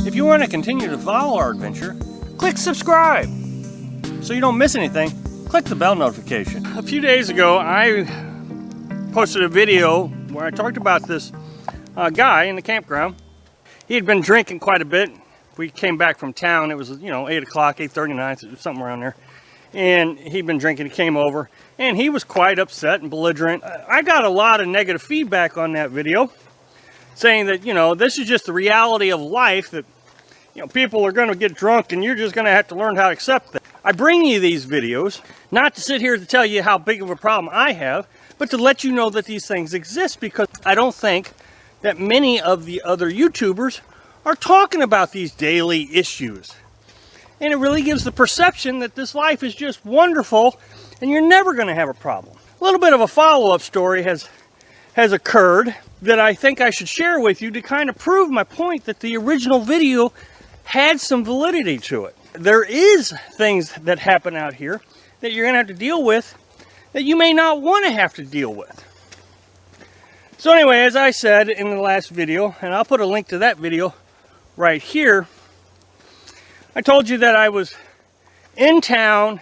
If you want to continue to follow our adventure, click subscribe. So you don't miss anything, click the bell notification. A few days ago, I posted a video where I talked about this guy in the campground. He had been drinking quite a bit. We came back from town. It was, 8 o'clock, 8:39, something around there. And he'd been drinking. He came over, and he was quite upset and belligerent. I got a lot of negative feedback on that video, saying that, this is just the reality of life, that, people are going to get drunk, and you're just going to have to learn how to accept that. I bring you these videos, not to sit here to tell you how big of a problem I have, but to let you know that these things exist, because I don't think that many of the other YouTubers are talking about these daily issues. And it really gives the perception that this life is just wonderful and you're never going to have a problem. A little bit of a follow-up story has occurred that I think I should share with you to kind of prove my point that the original video had some validity to it. There is things that happen out here that you're going to have to deal with that you may not want to have to deal with. So anyway, as I said in the last video, and I'll put a link to that video right here, I told you that I was in town,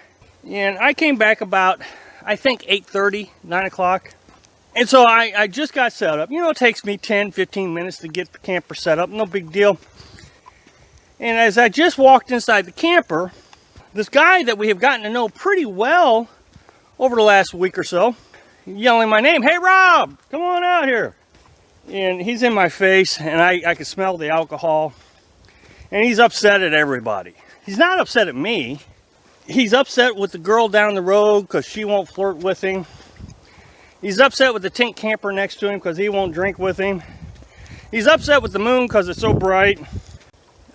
and I came back about, I think, 8:30, 9 o'clock. And so I just got set up. It takes me 10, 15 minutes to get the camper set up, no big deal. And as I just walked inside the camper, this guy that we have gotten to know pretty well over the last week or so, yelling my name, "Hey Rob, come on out here." And he's in my face, and I can smell the alcohol. And he's upset at everybody. He's not upset at me. He's upset with the girl down the road because she won't flirt with him. He's upset with the tent camper next to him because he won't drink with him. He's upset with the moon because it's so bright.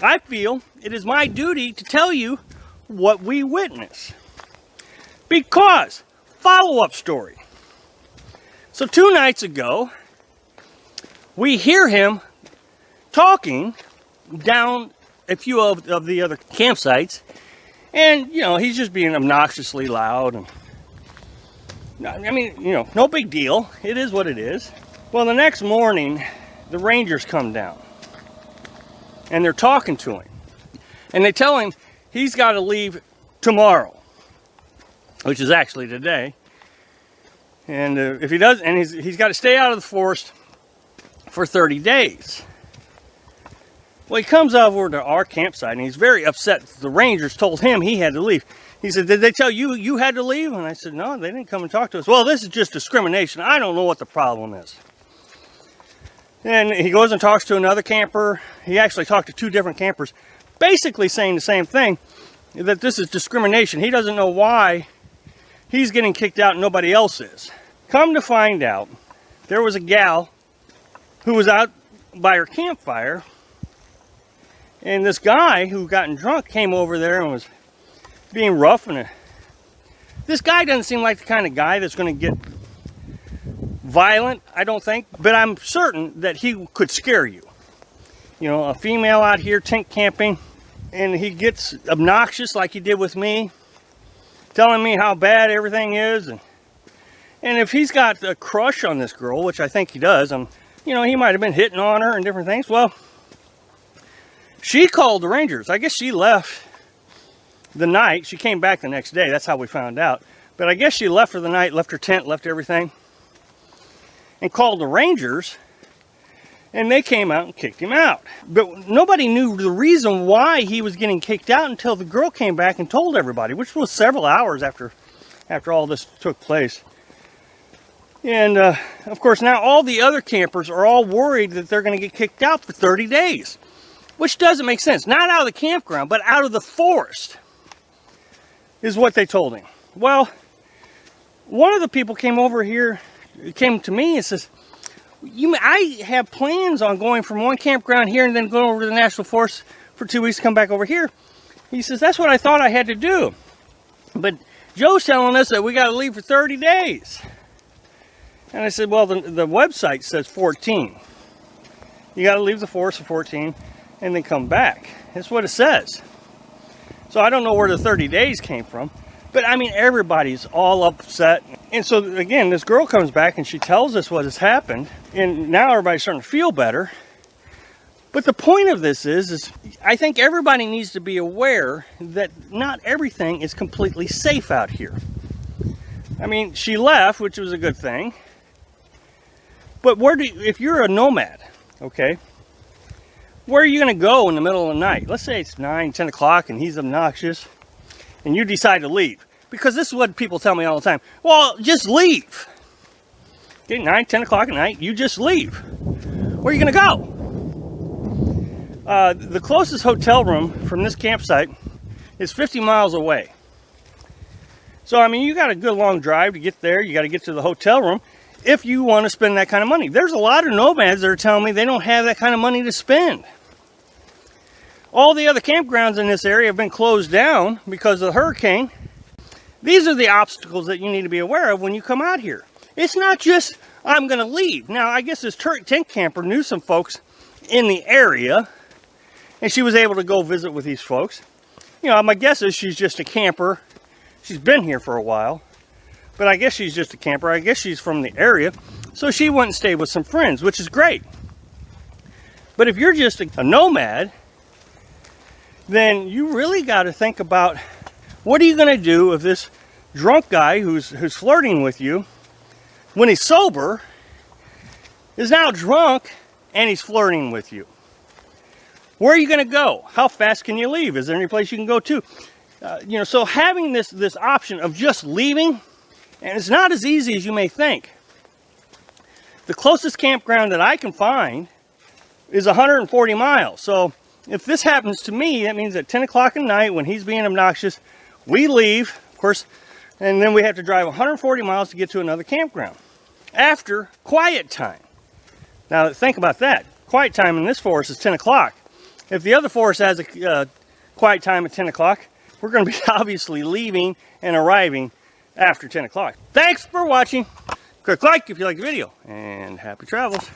I feel it is my duty to tell you what we witness. Because, follow-up story. So 2 nights ago, we hear him talking down a few of the other campsites, and he's just being obnoxiously loud, and no big deal. It is what it is. Well, the next morning the Rangers come down and they're talking to him, and they tell him he's got to leave tomorrow, which is actually today, and if he does, and he's got to stay out of the forest for 30 days. Well, he comes over to our campsite, and he's very upset. The Rangers told him he had to leave. He said, "Did they tell you you had to leave?" And I said, "No, they didn't come and talk to us." "Well, this is just discrimination. I don't know what the problem is." And he goes and talks to another camper. He actually talked to 2 different campers, basically saying the same thing, that this is discrimination. He doesn't know why he's getting kicked out and nobody else is. Come to find out, there was a gal who was out by her campfire, and this guy who gotten drunk came over there and was being rough. And this guy doesn't seem like the kind of guy that's going to get violent, I don't think. But I'm certain that he could scare you. A female out here tent camping, and he gets obnoxious like he did with me, telling me how bad everything is. And if he's got a crush on this girl, which I think he does, he might have been hitting on her and different things. Well, she called the Rangers. I guess she left the night. She came back the next day. That's how we found out. But I guess she left for the night, left her tent, left everything, and called the Rangers, and they came out and kicked him out. But nobody knew the reason why he was getting kicked out until the girl came back and told everybody, which was several hours after all this took place. And, of course, now all the other campers are all worried that they're going to get kicked out for 30 days. Which doesn't make sense. Not out of the campground, but out of the forest, is what they told him. Well, one of the people came to me and says, I have plans on going from one campground here and then going over to the National Forest for 2 weeks to come back over here. He says, "That's what I thought I had to do. But Joe's telling us that we got to leave for 30 days. And I said, "Well, the website says 14. You got to leave the forest for 14. And then come back." That's what it says. So I don't know where the 30 days came from. But everybody's all upset. And so again, this girl comes back and she tells us what has happened. And now everybody's starting to feel better. But the point of this is I think everybody needs to be aware that not everything is completely safe out here. I mean, she left, which was a good thing. But if you're a nomad, okay, where are you going to go in the middle of the night? Let's say it's 9, 10 o'clock and he's obnoxious and you decide to leave. Because this is what people tell me all the time. Well, just leave. Okay, 9, 10 o'clock at night, you just leave. Where are you going to go? The closest hotel room from this campsite is 50 miles away. So, I mean, you got a good long drive to get there. You got to get to the hotel room if you want to spend that kind of money. There's a lot of nomads that are telling me they don't have that kind of money to spend. All the other campgrounds in this area have been closed down because of the hurricane. These are the obstacles that you need to be aware of when you come out here. It's not just, I'm going to leave. Now, I guess this tent camper knew some folks in the area, and she was able to go visit with these folks. You know, my guess is she's just a camper. She's been here for a while, but I guess she's just a camper. I guess she's from the area, so she went and stayed with some friends, which is great. But if you're just a nomad, then you really got to think about, what are you going to do if this drunk guy who's flirting with you, when he's sober, is now drunk and he's flirting with you? Where are you going to go? How fast can you leave? Is there any place you can go to? You know, so having this option of just leaving, and it's not as easy as you may think. The closest campground that I can find is 140 miles. So if this happens to me, that means at 10 o'clock at night when he's being obnoxious, we leave, of course, and then we have to drive 140 miles to get to another campground after quiet time. Now think about that. Quiet time in this forest is 10 o'clock. If the other forest has a quiet time at 10 o'clock, we're going to be obviously leaving and arriving after 10 o'clock. Thanks for watching. Click like if you like the video, and happy travels.